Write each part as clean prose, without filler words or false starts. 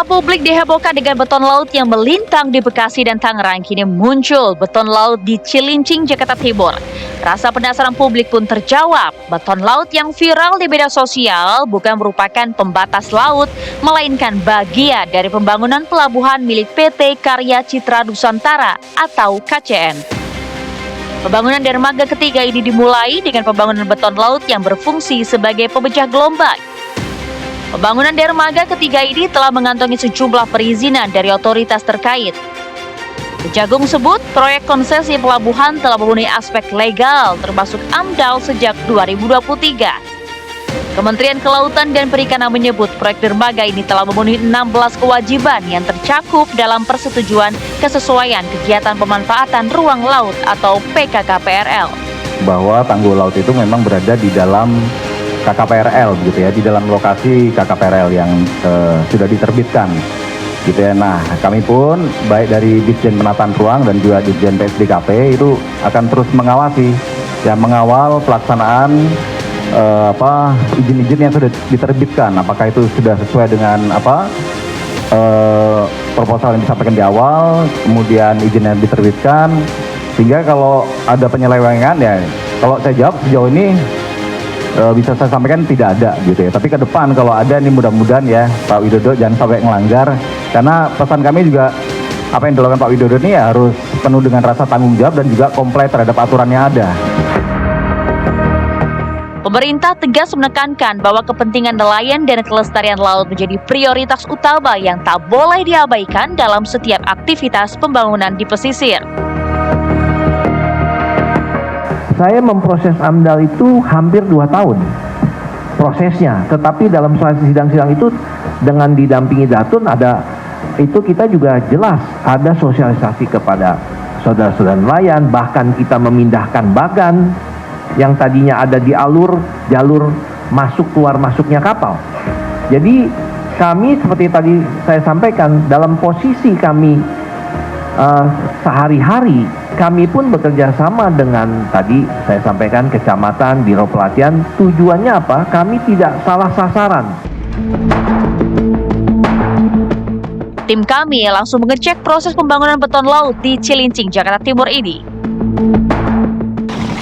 publik dihebohkan dengan beton laut yang melintang di Bekasi dan Tangerang. Kini muncul beton laut di Cilincing, Jakarta Timur. Rasa penasaran publik pun terjawab. Beton laut yang viral di media sosial bukan merupakan pembatas laut, melainkan bagian dari pembangunan pelabuhan milik PT Karya Citra Nusantara atau KCN. Pembangunan dermaga ketiga ini dimulai dengan pembangunan beton laut yang berfungsi sebagai pemecah gelombang. Pembangunan dermaga ketiga ini telah mengantongi sejumlah perizinan dari otoritas terkait. Kejagung sebut, proyek konsesi pelabuhan telah memenuhi aspek legal termasuk AMDAL sejak 2023. Kementerian Kelautan dan Perikanan menyebut proyek dermaga ini telah memenuhi 16 kewajiban yang tercakup dalam persetujuan kesesuaian kegiatan pemanfaatan ruang laut atau PKKPRL. Bahwa tanggul laut itu memang berada di dalam KKPRL gitu ya, di dalam lokasi KKPRL yang sudah diterbitkan gitu ya. Nah, kami pun baik dari Ditjen Penataan Ruang dan juga Ditjen PSDKP itu akan terus mengawasi ya, mengawal pelaksanaan izin-izin yang sudah diterbitkan, apakah itu sudah sesuai dengan proposal yang disampaikan di awal, kemudian izin yang diterbitkan, sehingga kalau ada penyelewengan ya, kalau saya jawab sejauh ini bisa saya sampaikan tidak ada gitu ya. Tapi ke depan kalau ada nih, mudah-mudahan ya Pak Widodo jangan sampai melanggar, karena pesan kami juga apa yang dilakukan Pak Widodo ini ya harus penuh dengan rasa tanggung jawab dan juga komplai terhadap aturan yang ada. Pemerintah tegas menekankan bahwa kepentingan nelayan dan kelestarian laut menjadi prioritas utama yang tak boleh diabaikan dalam setiap aktivitas pembangunan di pesisir. Saya memproses AMDAL itu hampir 2 tahun prosesnya, tetapi dalam sidang-sidang itu dengan didampingi Datun itu kita juga jelas ada sosialisasi kepada saudara-saudara nelayan, bahkan kita memindahkan bagan yang tadinya ada di jalur masuk keluar masuknya kapal. Jadi kami seperti tadi saya sampaikan, dalam posisi kami sehari-hari kami pun bekerja sama dengan tadi saya sampaikan kecamatan, biro pelatihan. Tujuannya apa? Kami tidak salah sasaran. Tim kami langsung mengecek proses pembangunan beton laut di Cilincing, Jakarta Timur ini.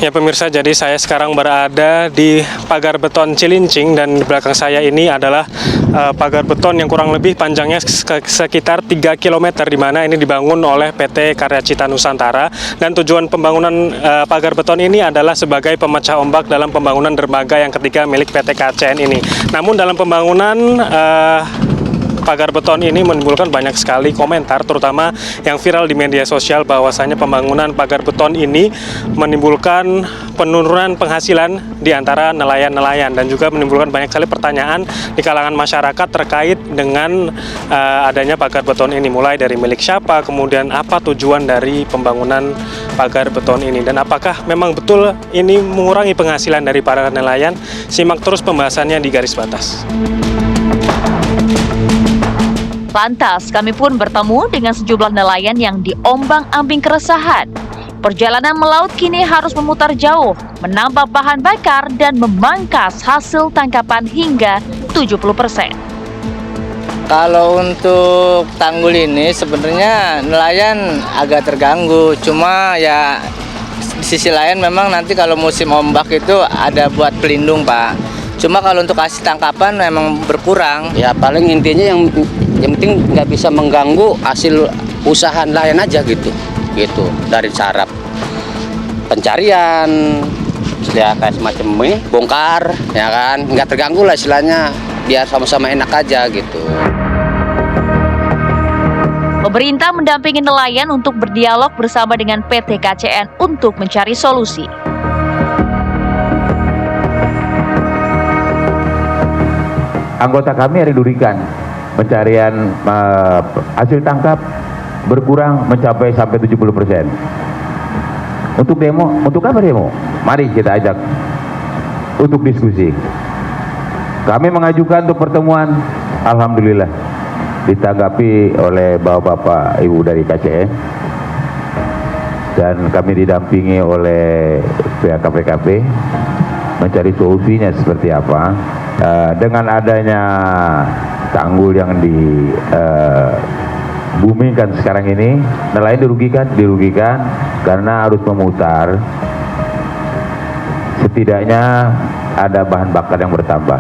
Ya pemirsa, jadi saya sekarang berada di pagar beton Cilincing dan di belakang saya ini adalah pagar beton yang kurang lebih panjangnya sekitar 3 km, di mana ini dibangun oleh PT Karya Citra Nusantara, dan tujuan pembangunan pagar beton ini adalah sebagai pemecah ombak dalam pembangunan dermaga yang ketiga milik PT KCN ini. Namun dalam pembangunan pagar beton ini menimbulkan banyak sekali komentar, terutama yang viral di media sosial, bahwasanya pembangunan pagar beton ini menimbulkan penurunan penghasilan di antara nelayan-nelayan, dan juga menimbulkan banyak sekali pertanyaan di kalangan masyarakat terkait dengan adanya pagar beton ini, mulai dari milik siapa, kemudian apa tujuan dari pembangunan pagar beton ini, dan apakah memang betul ini mengurangi penghasilan dari para nelayan. Simak terus pembahasannya di Garis Batas. Lantas, kami pun bertemu dengan sejumlah nelayan yang diombang-ambing keresahan. Perjalanan melaut kini harus memutar jauh, menambah bahan bakar dan memangkas hasil tangkapan hingga 70%. Kalau untuk tanggul ini sebenarnya nelayan agak terganggu, cuma ya di sisi lain memang nanti kalau musim ombak itu ada buat pelindung, Pak. Cuma kalau untuk hasil tangkapan memang berkurang. Ya paling intinya yang penting nggak bisa mengganggu hasil usaha nelayan aja gitu dari cara pencarian ya, kayak semacam ini bongkar ya kan, nggak terganggu lah istilahnya, biar sama-sama enak aja gitu. Pemerintah mendampingi nelayan untuk berdialog bersama dengan PT KCN untuk mencari solusi. Anggota kami ada durikan pencarian hasil tangkap berkurang mencapai sampai 70%. Untuk demo, untuk apa demo? Mari kita ajak untuk diskusi. Kami mengajukan untuk pertemuan, alhamdulillah ditanggapi oleh bapak-bapak ibu dari KCN, dan kami didampingi oleh pihak KPKP mencari solusinya seperti apa. Dengan adanya tanggul yang dibumikan sekarang ini, nelayan dirugikan karena harus memutar. Setidaknya ada bahan bakar yang bertambah,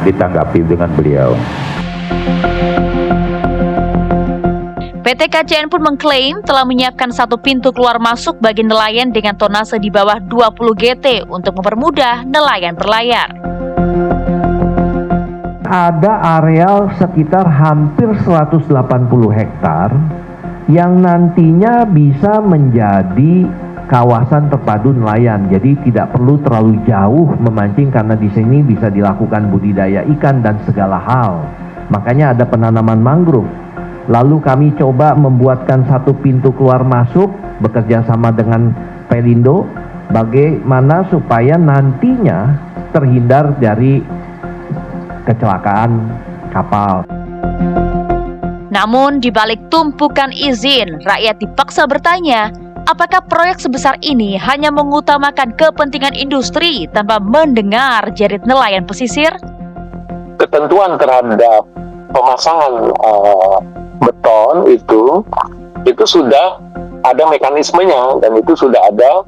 ditanggapi dengan beliau. PT KCN pun mengklaim telah menyiapkan satu pintu keluar masuk bagi nelayan dengan tonase di bawah 20 GT untuk mempermudah nelayan berlayar. Ada areal sekitar hampir 180 hektar yang nantinya bisa menjadi kawasan terpadu nelayan. Jadi tidak perlu terlalu jauh memancing karena di sini bisa dilakukan budidaya ikan dan segala hal. Makanya ada penanaman mangrove. Lalu kami coba membuatkan satu pintu keluar masuk bekerja sama dengan Pelindo, bagaimana supaya nantinya terhindar dari kecelakaan kapal. Namun di balik tumpukan izin, rakyat dipaksa bertanya, apakah proyek sebesar ini hanya mengutamakan kepentingan industri tanpa mendengar jerit nelayan pesisir? Ketentuan terhadap pemasangan beton itu sudah ada mekanismenya dan itu sudah ada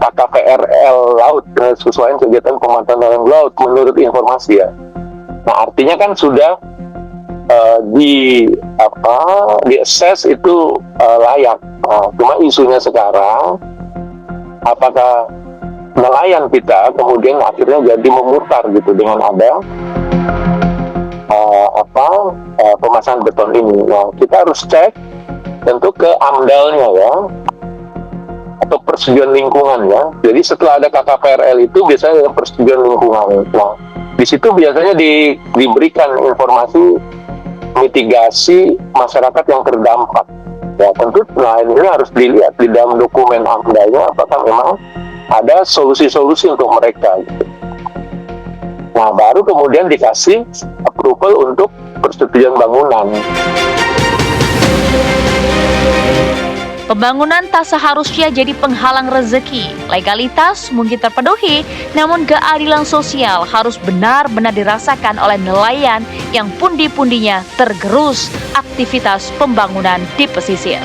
KKPRL laut, kesesuaian kegiatan pemantauan laut menurut informasi ya. Nah artinya kan sudah di assess itu layak. Cuma isunya sekarang apakah nelayan kita kemudian akhirnya jadi memutar gitu dengan ada pemasangan beton ini. Nah, kita harus cek tentu ke AMDAL-nya ya, atau persetujuan lingkungan ya. Jadi setelah ada KKPRL itu biasanya ada persetujuan lingkungan. Nah, di situ biasanya diberikan informasi mitigasi masyarakat yang terdampak. Ya, tentu ini harus dilihat di dalam dokumen AMDAL-nya apakah memang ada solusi-solusi untuk mereka gitu. Nah, baru kemudian dikasih approval untuk persetujuan bangunan. Pembangunan tak seharusnya jadi penghalang rezeki. Legalitas mungkin terpenuhi, namun keadilan sosial harus benar-benar dirasakan oleh nelayan yang pundi-pundinya tergerus aktivitas pembangunan di pesisir.